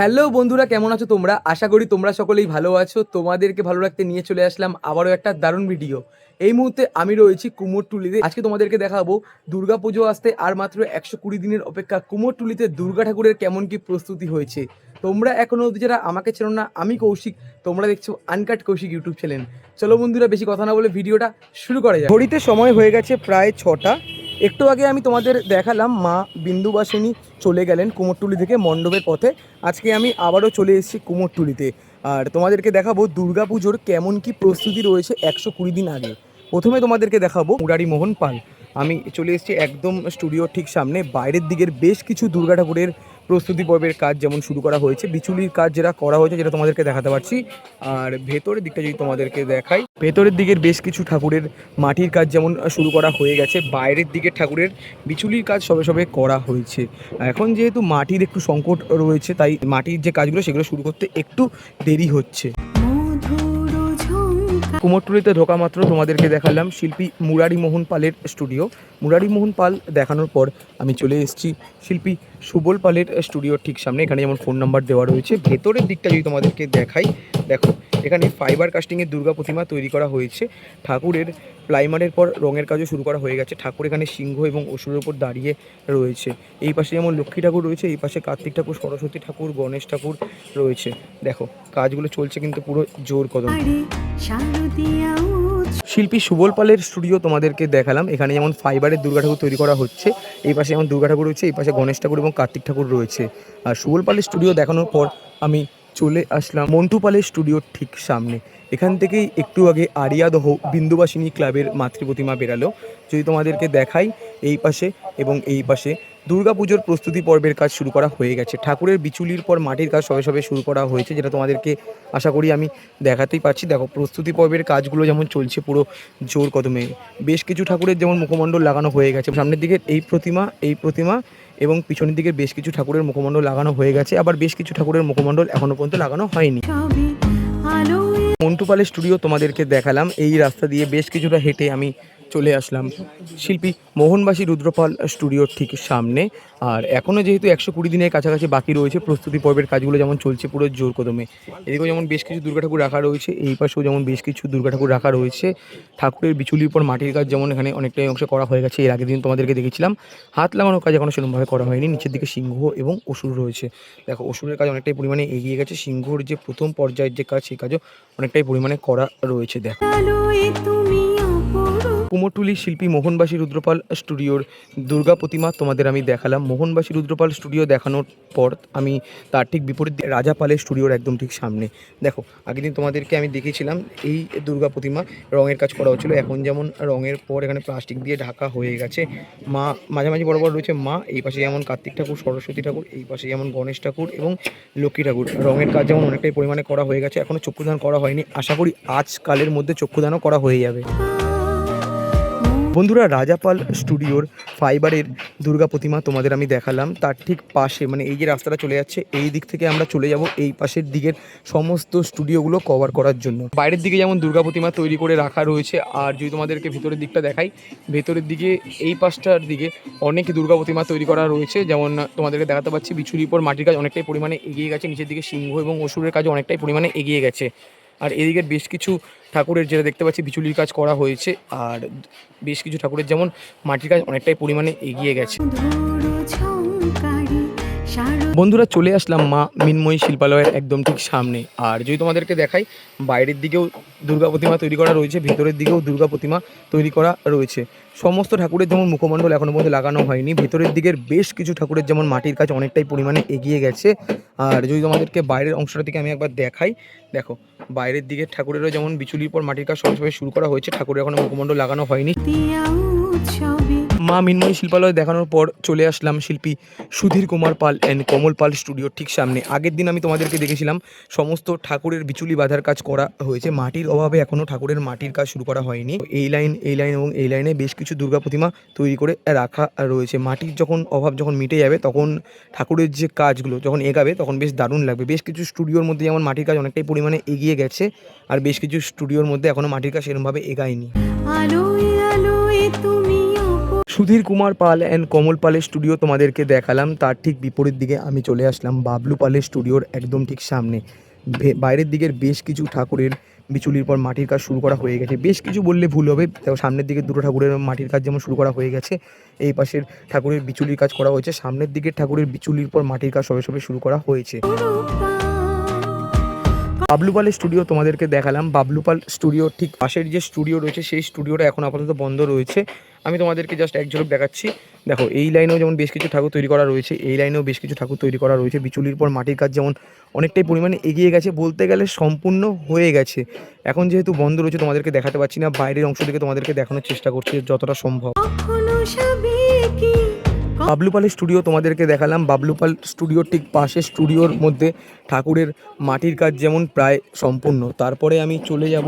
Hello বন্ধুরা, কেমন আছো তোমরা? আশা করি তোমরা সকলেই ভালো আছো। তোমাদেরকে ভালো রাখতে নিয়ে চলে আসলাম আবারও একটা দারুণ ভিডিও। এই মুহূর্তে আমি রয়েছি কুমোরটুলিতে। আজকে তোমাদেরকে দেখাবো দুর্গাপুজো আসতে আর মাত্র ১২০ দিনের অপেক্ষা। কুমোরটুলিতে দুর্গা ঠাকুরের কেমন কি প্রস্তুতি হয়েছে। তোমরা এখনো অবধি যারা আমাকে চেনো না, আমি কৌশিক, তোমরা দেখছো আনকাট কৌশিক ইউটিউব চ্যানেল। চলো বন্ধুরা, বেশি কথা না বলে ভিডিওটা শুরু করা যায়। ঘড়িতে সময় হয়ে গেছে প্রায় ৬টা। একটু আগে আমি তোমাদের দেখালাম মা বিন্দুবাসিনী চলে গেলেন কুমোরটুলি থেকে মণ্ডপের পথে। আজকে আমি আবারও চলে এসেছি কুমোরটুলিতে, আর তোমাদেরকে দেখাবো দুর্গাপুজোর কেমন কি প্রস্তুতি রয়েছে ১২০ দিন আগে। প্রথমে তোমাদেরকে দেখাবো মুরারি মোহন পাল। আমি চলে এসেছি একদম স্টুডিওর ঠিক সামনে। বাইরের দিকের বেশ কিছু দুর্গা ঠাকুরের প্রস্তুতি পর্বের কাজ যেমন শুরু করা হয়েছে, বিচুলির কাজ যেটা করা হয়েছে যেটা তোমাদেরকে দেখাতে পারছি। আর ভেতরের দিকটা যদি তোমাদেরকে দেখাই, ভেতরের দিকের বেশ কিছু ঠাকুরের মাটির কাজ যেমন শুরু করা হয়ে গেছে। বাইরের দিকের ঠাকুরের বিচুলির কাজ সবে সবে করা হয়েছে। এখন যেহেতু মাটির একটু সংকট রয়েছে, তাই মাটির যে কাজগুলো সেগুলো শুরু করতে একটু দেরি হচ্ছে। কুমোরটুলিতে ঢোকা মাত্র তোমাদেরকে দেখালাম শিল্পী মুরারি মোহন পালের স্টুডিও। মুরারি মোহন পাল দেখানোর পর আমি চলে এসেছি শিল্পী সুবল পালের স্টুডিওর ঠিক সামনে। এখানে যেমন ফোন নাম্বার দেওয়া রয়েছে। ভেতরের দিকটা যদি তোমাদেরকে দেখাই, দেখো এখানে ফাইবার কাস্টিংয়ের দুর্গা প্রতিমা তৈরি করা হয়েছে। ঠাকুরের প্রাইমারের পর রঙের কাজও শুরু করা হয়ে গেছে। ঠাকুর এখানে সিংহ এবং অসুরের উপর দাঁড়িয়ে রয়েছে। এই পাশে যেমন লক্ষ্মী ঠাকুর রয়েছে, এই পাশে কার্তিক ঠাকুর, সরস্বতী ঠাকুর, গণেশ ঠাকুর রয়েছে। দেখো কাজগুলো চলছে কিন্তু পুরো জোর কদম। শিল্পী সুবল পালের স্টুডিও তোমাদেরকে দেখালাম। এখানে যেমন ফাইবারের দুর্গা ঠাকুর তৈরি করা হচ্ছে। এই পাশে যেমন দুর্গা ঠাকুর রয়েছে, এই পাশে গণেশ ঠাকুর এবং কার্তিক ঠাকুর রয়েছে। আর সুবল পালের স্টুডিও দেখানোর পর আমি চলে আসলাম মন্টু পালের স্টুডিওর ঠিক সামনে। এখান থেকেই একটু আগে আরিয়াদহ বিন্দুবাসিনী ক্লাবের মাতৃপ্রতিমা বেরালো। যদি তোমাদেরকে দেখাই, এই পাশে এবং এই পাশে দুর্গাপুজোর প্রস্তুতি পর্বের কাজ শুরু করা হয়ে গেছে। ঠাকুরের বিচুলির পর মাটির কাজ সবে সবে শুরু করা হয়েছে, যেটা তোমাদেরকে আশা করি আমি দেখাতেই পাচ্ছি। দেখো প্রস্তুতি পর্বের কাজগুলো যেমন চলছে পুরো জোর কদমে। বেশ কিছু ঠাকুরের যেমন মুখমণ্ডল লাগানো হয়ে গেছে। সামনের দিকে এই প্রতিমা এবং পিছনের দিকে বেশ কিছু ঠাকুরের মুখমণ্ডল লাগানো হয়ে গেছে। আবার বেশ কিছু ঠাকুরের মুখমণ্ডল এখনো পর্যন্ত লাগানো হয়নি। মন্টু পালের স্টুডিও তোমাদেরকে দেখালাম। এই রাস্তা দিয়ে বেশ কিছুটা হেঁটে আমি চলে আসলাম শিল্পী মোহনবাসী রুদ্রপাল স্টুডিওর ঠিক সামনে। আর এখনও যেহেতু ১২০ দিনের কাছাকাছি বাকি রয়েছে, প্রস্তুতি পর্বের কাজগুলো যেমন চলছে পুরো জোর কদমে। এদিকেও যেমন বেশ কিছু দুর্গা ঠাকুর রাখা রয়েছে, এই পাশেও যেমন বেশ কিছু দুর্গা ঠাকুর রাখা রয়েছে। ঠাকুরের বিচুলির পর মাটির কাজ যেমন এখানে অনেকটাই অংশ করা হয়ে গেছে। এর আগের দিন তোমাদেরকে দেখেছিলাম। হাত লাগানোর কাজ এখনও সেরকমভাবে করা হয়নি। নিচের দিকে সিংহ এবং অসুর রয়েছে। দেখো অসুরের কাজ অনেকটাই পরিমাণে এগিয়ে গেছে। সিংহর যে প্রথম পর্যায়ের যে কাজ, সেই কাজও অনেকটাই পরিমাণে করা রয়েছে। দেখো কুমোরটুলি শিল্পী মোহনবাসী রুদ্রপাল স্টুডিওর দুর্গা প্রতিমা তোমাদের আমি দেখালাম। মোহনবাসী রুদ্রপাল স্টুডিও দেখানোর পর আমি তার ঠিক বিপরীত রাজা পালের স্টুডিওর একদম ঠিক সামনে। দেখো আগের দিন তোমাদেরকে আমি দেখিয়েছিলাম এই দুর্গা প্রতিমা রঙের কাজ করা হচ্ছিলো। এখন যেমন রঙের পর এখানে প্লাস্টিক দিয়ে ঢাকা হয়ে গেছে। মা মাঝামাঝি বরাবর রয়েছে মা। এই পাশে যেমন কার্তিক ঠাকুর, সরস্বতী ঠাকুর, এই পাশে যেমন গণেশ ঠাকুর এবং লক্ষ্মী ঠাকুর। রঙের কাজ যেমন অনেকটাই পরিমাণে করা হয়ে গেছে। এখনও চক্ষুদান করা হয়নি। আশা করি আজকালের মধ্যে চক্ষুদানও করা হয়ে যাবে। বন্ধুরা, রাজাপাল স্টুডিওর ফাইবারের দুর্গা প্রতিমা তোমাদের আমি দেখালাম। তার ঠিক পাশে মানে এই যে রাস্তাটা চলে যাচ্ছে, এই দিক থেকে আমরা চলে যাব এই পাশের দিকের সমস্ত স্টুডিওগুলো কভার করার জন্য। বাইরের দিকে যেমন দুর্গা প্রতিমা তৈরি করে রাখা রয়েছে। আর যদি তোমাদেরকে ভিতরের দিকটা দেখাই, ভেতরের দিকে এই পাশটার দিকে অনেক দুর্গা প্রতিমা তৈরি করা রয়েছে। যেমন তোমাদেরকে দেখাতে পাচ্ছি বিচুলির পর মাটির কাজ অনেকটাই পরিমাণে এগিয়ে গেছে। নিচের দিকে সিংহ এবং অসুরের কাজ অনেকটাই পরিমাণে এগিয়ে গেছে। আর এদিকের বেশ কিছু ঠাকুরের যেটা দেখতে পাচ্ছি বিচুলির কাজ করা হয়েছে। আর বেশ কিছু ঠাকুরের যেমন মাটির কাজ অনেকটাই পরিমাণে এগিয়ে গেছে। বন্ধুরা, চলে আসলাম মা মিনময়ী শিল্পালয়ের একদম ঠিক সামনে। আর যদি তোমাদেরকে দেখাই, বাইরের দিকেও দুর্গা প্রতিমা তৈরি করা রয়েছে, ভেতরের দিকেও দুর্গা প্রতিমা তৈরি করা রয়েছে। সমস্ত ঠাকুরের যেমন মুখমণ্ডল এখনও পর্যন্ত লাগানো হয়নি। ভেতরের দিকের বেশ কিছু ঠাকুরের যেমন মাটির কাজ অনেকটাই পরিমাণে এগিয়ে গেছে। আর যদি তোমাদেরকে বাইরের অংশটা থেকে আমি একবার দেখাই, দেখো বাইরের দিকের ঠাকুরেরও যেমন বিচুলির পর মাটির কাজ সবসময় শুরু করা হয়েছে। ঠাকুরের এখনও মুখমণ্ডল লাগানো হয়নি। মা মিনময়ী শিল্পালয় দেখানোর পর চলে আসলাম শিল্পী সুধীর কুমার পাল অ্যান্ড কমল পাল স্টুডিওর ঠিক সামনে। আগের দিন আমি তোমাদেরকে দেখেছিলাম সমস্ত ঠাকুরের বিচুলি বাঁধার কাজ করা হয়েছে। মাটির অভাবে এখনও ঠাকুরের মাটির কাজ শুরু করা হয়নি। এই লাইন এবং এই লাইনে বেশ কিছু দুর্গা প্রতিমা তৈরি করে রাখা রয়েছে। মাটির যখন অভাব যখন মিটে যাবে, তখন ঠাকুরের যে কাজগুলো যখন এগাবে তখন বেশ দারুণ লাগবে। বেশ কিছু স্টুডিওর মধ্যে যেমন মাটির কাজ অনেকটাই পরিমাণে এগিয়ে গেছে, আর বেশ কিছু স্টুডিওর মধ্যে এখনও মাটির কাজ সেরকমভাবে এগায়নি। সুধীর কুমার পাল অ্যান্ড কমল পালের স্টুডিও তোমাদেরকে দেখালাম, তার ঠিক বিপরীত দিকে আমি চলে আসলাম বাবলু পালের স্টুডিওর একদম ঠিক সামনে। বাইরের দিকের বেশ কিছু ঠাকুরের বিচুলির পর মাটির কাজ শুরু করা হয়ে গেছে, বেশ কিছু বললে ভুল হবে। দেখো সামনের দিকে দুটো ঠাকুরের মাটির কাজ যেমন শুরু করা হয়ে গেছে, এই পাশের ঠাকুরের বিচুলির কাজ করা হয়েছে, সামনের দিকের ঠাকুরের বিচুলির পর মাটির কাজ সবে সবে শুরু করা হয়েছে। বাবলু পালের স্টুডিও তোমাদেরকে দেখালাম। বাবলু পাল স্টুডিওর ঠিক পাশের যে স্টুডিও রয়েছে সেই স্টুডিওটা এখন আপাতত বন্ধ রয়েছে। আমি তোমাদেরকে জাস্ট এক ঝলক দেখাচ্ছি। দেখো এই লাইনেও যেমন বেশ কিছু ঠাকুর তৈরি করা রয়েছে, এই লাইনেও বেশ কিছু ঠাকুর তৈরি করা রয়েছে। বিচুলির পর মাটির কাজ যেমন অনেকটাই পরিমাণে এগিয়ে গেছে, বলতে গেলে সম্পূর্ণ হয়ে গেছে। এখন যেহেতু বন্ধ রয়েছে তোমাদেরকে দেখাতে পারছি না, বাইরের অংশ থেকে তোমাদেরকে দেখানোর চেষ্টা করছি যতটা সম্ভব। বাবলু পালের স্টুডিও তোমাদেরকে দেখালাম। বাবলু পাল স্টুডিওর ঠিক পাশে স্টুডিওর মধ্যে ঠাকুরের মাটির কাজ যেমন প্রায় সম্পূর্ণ। তারপরে আমি চলে যাব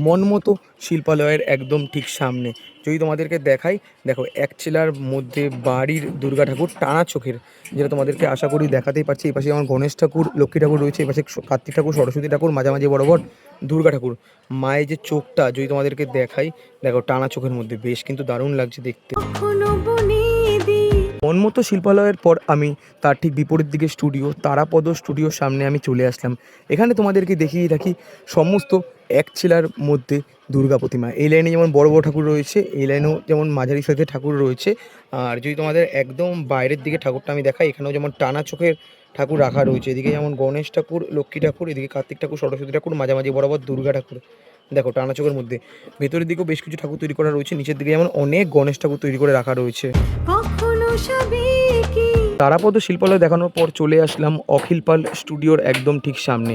মনমতো শিল্পালয়ের একদম ঠিক সামনে। যদি তোমাদেরকে দেখাই, দেখো এক চেলার মধ্যে বাড়ির দুর্গা ঠাকুর টানা চোখের, যেটা তোমাদেরকে আশা করি দেখাতেই পাচ্ছি। এই পাশে যেমন গণেশ ঠাকুর, লক্ষ্মী ঠাকুর রয়েছে, এই পাশে কার্তিক ঠাকুর, সরস্বতী ঠাকুর, মাঝামাঝি বরাবর দুর্গা ঠাকুর। মায়ের যে চোখটা যদি তোমাদেরকে দেখাই, দেখো টানা চোখের মধ্যে বেশ কিন্তু দারুণ লাগছে দেখতে। মনমতো শিল্পালয়ের পর আমি তার ঠিক বিপরীত দিকে স্টুডিও তারাপদ স্টুডিওর সামনে আমি চলে আসলাম। এখানে তোমাদেরকে দেখিয়ে রাখি সমস্ত এক চেলার মধ্যে দুর্গা প্রতিমা। এই লাইনে যেমন বড় বড় ঠাকুর রয়েছে, এই লাইনেও যেমন মাঝারি সাইজের ঠাকুর রয়েছে। আর যদি তোমাদের একদম বাইরের দিকে ঠাকুরটা আমি দেখাই, এখানেও যেমন টানা চোখের ঠাকুর রাখা রয়েছে। এদিকে যেমন গণেশ ঠাকুর, লক্ষ্মী ঠাকুর, এদিকে কার্তিক ঠাকুর, সরস্বতী ঠাকুর, মাঝামাঝি বরাবর দুর্গা ঠাকুর। দেখো টানা চোখের মধ্যে ভেতরের দিকেও বেশ কিছু ঠাকুর তৈরি করা রয়েছে, নিচের দিকে যেমন অনেক গণেশ ঠাকুর তৈরি করে রাখা রয়েছে। তারাপদ শিল্পালয় দেখানোর পর চলে আসলাম অখিল পাল স্টুডিওর একদম ঠিক সামনে।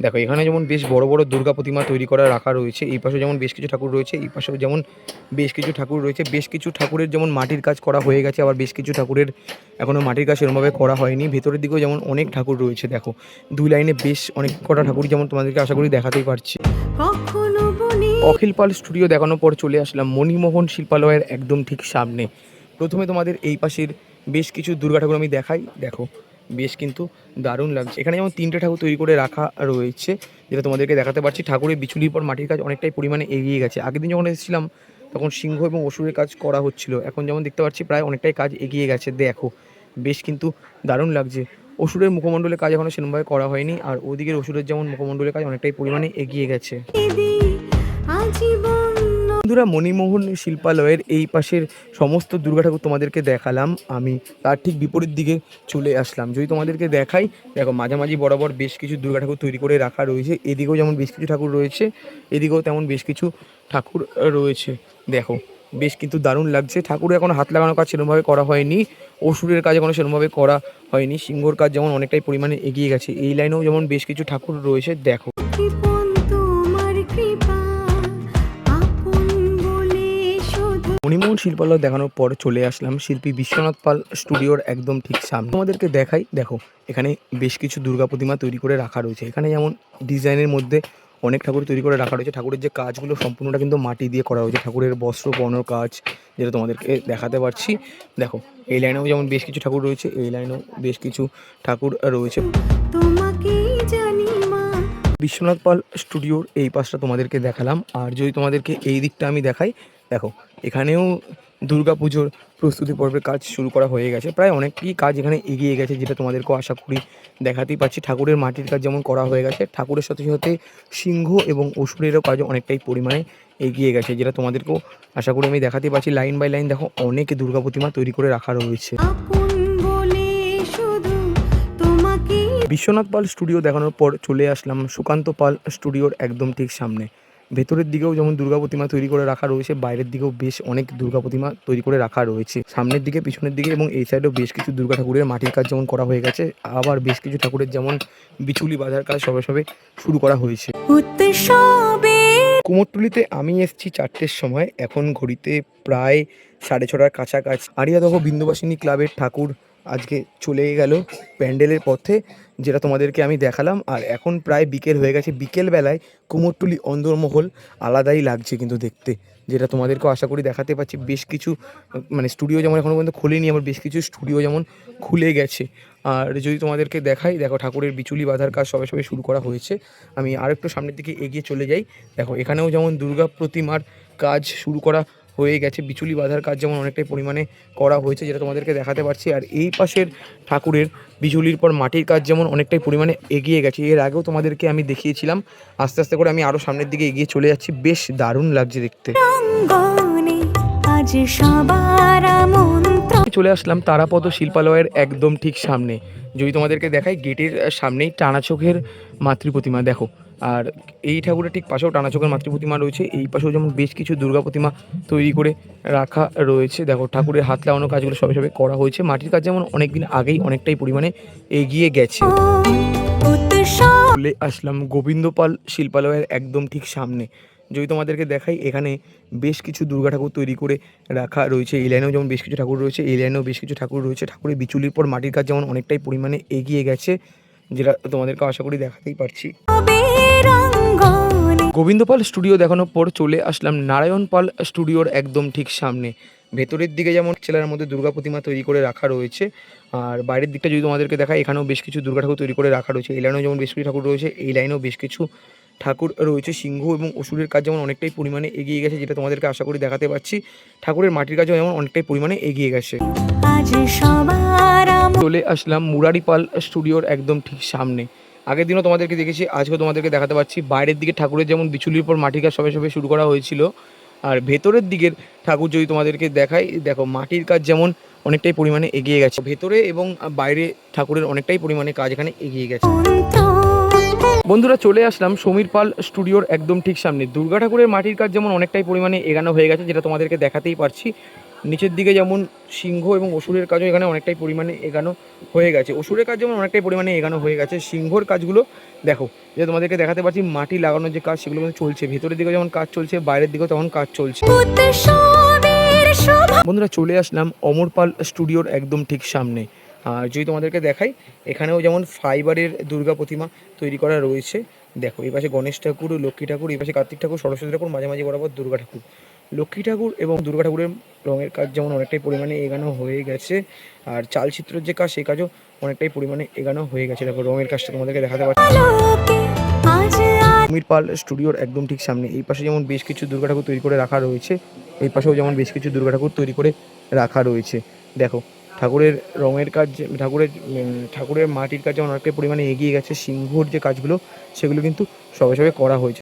দেখো এখানে যেমন বেশ বড় বড় দুর্গা প্রতিমা তৈরি করা রাখা রয়েছে, এই পাশে যেমন বেশ কিছু ঠাকুর রয়েছে, এই পাশেও যেমন বেশ কিছু ঠাকুর রয়েছে। বেশ কিছু ঠাকুরের যেমন মাটির কাজ করা হয়ে গেছে, আবার বেশ কিছু ঠাকুরের এখনও মাটির কাজ সেরকমভাবে করা হয়নি। ভেতরের দিকেও যেমন অনেক ঠাকুর রয়েছে। দেখো দুই লাইনে বেশ অনেক কটা ঠাকুর যেমন তোমাদেরকে আশা করি দেখাতেই পারছি। অখিল পাল স্টুডিও দেখানোর পর চলে আসলাম মণিমোহন শিল্পালয়ের একদম ঠিক সামনে। প্রথমে তোমাদের এই পাশের বেশ কিছু দুর্গা ঠাকুর আমি দেখাই। দেখো বেশ কিন্তু দারুণ লাগছে। এখানে যেমন তিনটে ঠাকুর তৈরি করে রাখা রয়েছে, যেটা তোমাদেরকে দেখাতে পারছি। ঠাকুরের বিচুলির পর মাটির কাজ অনেকটাই পরিমাণে এগিয়ে গেছে। আগের দিন যখন এসেছিলাম তখন সিংহ এবং অসুরের কাজ করা হচ্ছিল, এখন যেমন দেখতে পাচ্ছি প্রায় অনেকটাই কাজ এগিয়ে গেছে। দেখো বেশ কিন্তু দারুণ লাগছে। অসুরের মুখমণ্ডলের কাজ এখনও সেরকমভাবে করা হয়নি, আর ওদিকের অসুরের যেমন মুখমণ্ডলের কাজ অনেকটাই পরিমাণে এগিয়ে গেছে। বন্ধুরা মণিমোহন শিল্পালয়ের এই পাশের সমস্ত দুর্গা ঠাকুর তোমাদেরকে দেখালাম। আমি তার ঠিক বিপরীত দিকে চলে আসলাম। যদি তোমাদেরকে দেখাই, দেখো মাঝামাঝি বরাবর বেশ কিছু দুর্গা ঠাকুর তৈরি করে রাখা রয়েছে। এদিকেও যেমন বেশ কিছু ঠাকুর রয়েছে, এদিকেও তেমন বেশ কিছু ঠাকুর রয়েছে। দেখো বেশ কিন্তু দারুণ লাগছে। ঠাকুরের এখনো হাত লাগানোর কাজ সেরকমভাবে করা হয়নি, অসুরের কাজ এখনো সেরকমভাবে করা হয়নি। সিংহর কাজ যেমন অনেকটাই পরিমাণে এগিয়ে গেছে। এই লাইনেও যেমন বেশ কিছু ঠাকুর রয়েছে। দেখো মণিমোহন শিল্পালয় দেখানোর পর চলে আসলাম শিল্পী বিশ্বনাথ পাল স্টুডিওর একদম ঠিক সামনে। তোমাদেরকে দেখাই, দেখো এখানে বেশ কিছু দুর্গা প্রতিমা তৈরি করে রাখা রয়েছে। এখানে যেমন ডিজাইনের মধ্যে অনেক ঠাকুর তৈরি করে রাখা রয়েছে। ঠাকুরের যে কাজগুলো সম্পূর্ণটা কিন্তু মাটি দিয়ে করা হয়েছে। ঠাকুরের বস্ত্র পরানোর কাজ যেটা তোমাদেরকে দেখাতে পারছি। দেখো এই লাইনেও যেমন বেশ কিছু ঠাকুর রয়েছে, এই লাইনেও বেশ কিছু ঠাকুর রয়েছে। বিশ্বনাথ পাল স্টুডিওর এই পাশটা তোমাদেরকে দেখালাম। আর যদি তোমাদেরকে এই দিকটা আমি দেখাই, দেখো এখানেও দুর্গা পুজোর প্রস্তুতি পর্বের কাজ শুরু করা হয়ে গেছে। প্রায় অনেকই কাজ এখানে এগিয়ে গেছে, যেটা তোমাদেরকেও আশা করি দেখাতেই পাচ্ছি। ঠাকুরের মাটির কাজ যেমন করা হয়ে গেছে, ঠাকুরের সাথে সাথে সিংহ এবং অসুরেরও কাজ অনেকটাই পরিমাণে এগিয়ে গেছে, যেটা তোমাদেরকেও আশা করি আমি দেখাতেই পাচ্ছি। লাইন বাই লাইন দেখো অনেক দুর্গা প্রতিমা তৈরি করে রাখা রয়েছে। বিশ্বনাথ পাল স্টুডিও দেখানোর পর চলে আসলাম সুকান্ত পাল স্টুডিওর একদম ঠিক সামনে। ভেতরের দিকেও যেমন দুর্গা প্রতিমা তৈরি করে রাখা রয়েছে, বাইরের দিকেও বেশ অনেক দুর্গা প্রতিমা তৈরি করে রাখা রয়েছে। সামনের দিকে, পিছনের দিকে এবং এই সাইডেও বেশ কিছু দুর্গা ঠাকুরের মাটির কাজ যেমন করা হয়ে গেছে, আবার বেশ কিছু ঠাকুরের যেমন বিচুলি বাঁধার কাজ সবে সবে শুরু করা হয়েছে। কুমোরটুলিতে আমি এসেছি 4টের সময়, এখন ঘড়িতে প্রায় 6:30টার কাছাকাছি। আরিয়াদহ বিন্দুবাসিনী ক্লাবের ঠাকুর আজকে চলে গেল প্যান্ডেলের পথে, যেটা তোমাদেরকে আমি দেখালাম। আর এখন প্রায় বিকেল হয়ে গেছে। বিকেলবেলায় কুমোরটুলি অন্দরমহল আলাদাই লাগছে কিন্তু দেখতে, যেটা তোমাদেরকেও আশা করি দেখাতে পাচ্ছি। বেশ কিছু মানে স্টুডিও যেমন এখনও পর্যন্ত খোলেনি, আবার বেশ কিছু স্টুডিও যেমন খুলে গেছে। আর যদি তোমাদেরকে দেখাই, দেখো ঠাকুরের বিচুলি বাঁধার কাজ সবে সবে শুরু করা হয়েছে। আমি আর একটু সামনের দিকে এগিয়ে চলে যাই। দেখো এখানেও যেমন দুর্গা প্রতিমার কাজ শুরু করা হয়ে গেছে। বিচুলি বাঁধার কাজ যেমন অনেকটাই পরিমাণে করা হয়েছে, যেটা তোমাদেরকে দেখাতে পারছি। আর এই পাশের ঠাকুরের বিচুলির পর মাটির কাজ যেমন অনেকটাই পরিমাণে এগিয়ে গেছে। এর আগেও তোমাদেরকে আমি দেখিয়েছিলাম। আস্তে আস্তে করে আমি আরও সামনের দিকে এগিয়ে চলে যাচ্ছি। বেশ দারুণ লাগছে দেখতে। চলে আসলাম তারাপদ শিল্পালয়ের একদম ঠিক সামনে। যদি তোমাদেরকে দেখাই, গেটের সামনেই টানা চোখের মাতৃ প্রতিমা দেখো। আর এই ঠাকুরের ঠিক পাশেও টানা চোখের মাতৃ প্রতিমা রয়েছে। এই পাশেও যেমন বেশ কিছু দুর্গা প্রতিমা তৈরি করে রাখা রয়েছে। দেখো ঠাকুরের হাত লাগানো কাজগুলো সবে সবে করা হয়েছে। মাটির কাজ যেমন অনেকদিন আগেই অনেকটাই পরিমাণে এগিয়ে গেছে। চলে আসলাম গোবিন্দপাল শিল্পালয়ের একদম ঠিক সামনে। যদি তোমাদেরকে দেখাই, এখানে বেশ কিছু দুর্গা ঠাকুর তৈরি করে রাখা রয়েছে। এই লাইনেও যেমন বেশ কিছু ঠাকুর রয়েছে, এই লাইনেও বেশ কিছু ঠাকুর রয়েছে। ঠাকুরের বিচুলির পর মাটির কাজ যেমন অনেকটাই পরিমাণে এগিয়ে গেছে, যেটা তোমাদেরকে আশা করি দেখাতেই পারছি। গোবিন্দপাল স্টুডিও দেখানোর পর চলে আসলাম নারায়ণ পাল স্টুডিওর একদম ঠিক সামনে। ভেতরের দিকে যেমন ছেলের মধ্যে দুর্গা প্রতিমা তৈরি করে রাখা রয়েছে, আর বাইরের দিকটা যদি তোমাদেরকে দেখায়, এখানেও বেশ কিছু দুর্গা ঠাকুর তৈরি করে রাখা রয়েছে। এই লাইনেও যেমন বেশ কিছু ঠাকুর রয়েছে, এই লাইনেও বেশ কিছু ঠাকুর রয়েছে। সিংহ এবং অসুরের কাজ যেমন অনেকটাই পরিমাণে এগিয়ে গেছে, যেটা তোমাদেরকে আশা করি দেখাতে পারছি। ঠাকুরের মাটির কাজও যেমন অনেকটাই পরিমাণে এগিয়ে গেছে। চলে আসলাম মুরারিপাল স্টুডিওর একদম ঠিক সামনে। আগের দিনও তোমাদেরকে দেখেছি, আজকেও তোমাদেরকে দেখাতে পারছি। বাইরের দিকে ঠাকুরের যেমন বিচুলির পর মাটির কাজ সবে সবে শুরু করা হয়েছিল, আর ভেতরের দিকের ঠাকুর যদি তোমাদেরকে দেখাই, দেখো মাটির কাজ যেমন অনেকটাই পরিমাণে এগিয়ে গেছে। ভেতরে এবং বাইরে ঠাকুরের অনেকটাই পরিমাণে কাজ এখানে এগিয়ে গেছে। বন্ধুরা, চলে আসলাম সমীর পাল স্টুডিওর একদম ঠিক সামনে। দুর্গা ঠাকুরের মাটির কাজ যেমন অনেকটাই পরিমাণে এগানো হয়ে গেছে, যেটা তোমাদেরকে দেখাতেই পারছি। নিচের দিকে যেমন সিংহ এবং অসুরের কাজও এখানে অনেকটাই পরিমাণে এগানো হয়ে গেছে। অসুরের কাজ যেমন অনেকটাই পরিমাণে এগানো হয়ে গেছে। সিংহর কাজগুলো দেখো, যে তোমাদেরকে দেখাতে পারছি। মাটি লাগানোর যে কাজ সেগুলো কিন্তু চলছে। ভেতরের দিকে যেমন কাজ চলছে, বাইরের দিকেও তেমন কাজ চলছে। বন্ধুরা, চলে আসলাম অমর পাল স্টুডিওর একদম ঠিক সামনে। আর যদি তোমাদেরকে দেখাই, এখানেও যেমন ফাইবারের দুর্গা প্রতিমা তৈরি করা রয়েছে। দেখো, এই পাশে গণেশ ঠাকুর, লক্ষ্মী ঠাকুর, এই পাশে কার্তিক ঠাকুর, সরস্বতী ঠাকুর, মাঝামাঝি বরাবর দুর্গা ঠাকুর। লক্ষ্মী ঠাকুর এবং দুর্গা ঠাকুরের রঙের কাজ যেমন অনেকটাই পরিমাণে এগানো হয়ে গেছে, আর চালচিত্রের যে কাজ সেই কাজও অনেকটাই পরিমাণে এগানো হয়ে গেছে। দেখো, রঙের কাজটা তোমাদেরকে দেখাতে পারছি। সমীর পাল স্টুডিওর একদম ঠিক সামনে। এই পাশে যেমন বেশ কিছু দুর্গা ঠাকুর তৈরি করে রাখা রয়েছে, এই পাশেও যেমন বেশ কিছু দুর্গা ঠাকুর তৈরি করে রাখা রয়েছে। দেখো, ঠাকুরের রঙের কাজ, ঠাকুরের মাটির কাজ যেমন অনেকটাই পরিমাণে এগিয়ে গেছে। সিংহর যে কাজগুলো সেগুলো কিন্তু সবে সবে করা হয়েছে।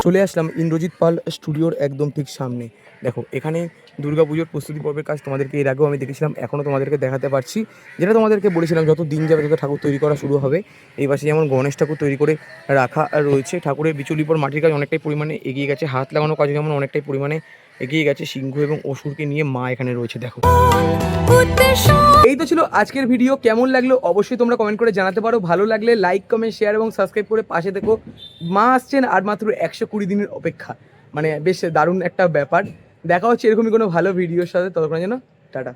চলে আসলাম ইন্দ্রজিৎ পাল স্টুডিওর একদম ঠিক সামনে। দেখো, এখানে দুর্গাপুজোর প্রস্তুতি পর্বের কাজ তোমাদেরকে এর আগেও আমি দেখেছিলাম, এখনও তোমাদেরকে দেখাতে পারছি। যেটা তোমাদেরকে বলেছিলাম, যত দিন যাবে তত ঠাকুর তৈরি করা শুরু হবে। এই পাশে যেমন গণেশ ঠাকুর তৈরি করে রাখা রয়েছে। ঠাকুরের বিচুলির পর মাটির কাজ অনেকটাই পরিমাণে এগিয়ে গেছে। হাত লাগানো কাজ যেমন অনেকটাই পরিমাণে এগিয়ে গেছে। সিংহ এবং অসুরকে নিয়ে মা এখানে রয়েছে। দেখো, এই তো ছিল আজকের ভিডিও। কেমন লাগলো অবশ্যই তোমরা কমেন্ট করে জানাতে পারো। ভালো লাগলে লাইক, কমেন্ট, শেয়ার এবং সাবস্ক্রাইব করে পাশে থেকো। মা আসছেন আর মাত্র 120 দিনের অপেক্ষা, মানে বেশ দারুণ একটা ব্যাপার। দেখা হচ্ছে এরকমই কোনো ভালো ভিডিওর সাথে। ততক্ষণ যেন টাটা।